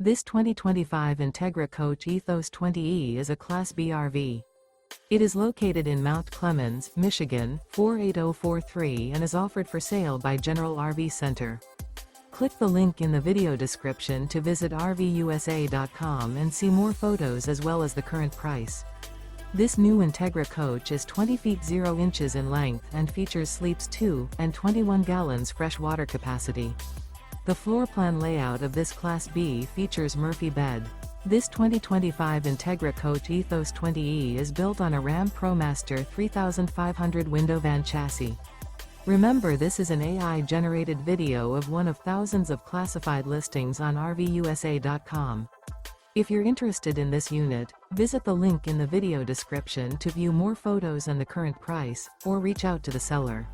This 2025 Entegra Coach Ethos 20E is a Class B RV. It is located in Mount Clemens, Michigan, 48043 and is offered for sale by General RV Center. Click the link in the video description to visit RVUSA.com and see more photos as well as the current price. This new Entegra Coach is 20 feet 0 inches in length and features sleeps 2 and 21 gallons fresh water capacity. The floor plan layout of this Class B features Murphy bed. This 2025 Entegra Coach Ethos 20E is built on a RAM ProMaster 3500 window van chassis. Remember, this is an AI-generated video of one of thousands of classified listings on RVUSA.com. If you're interested in this unit, visit the link in the video description to view more photos and the current price, or reach out to the seller.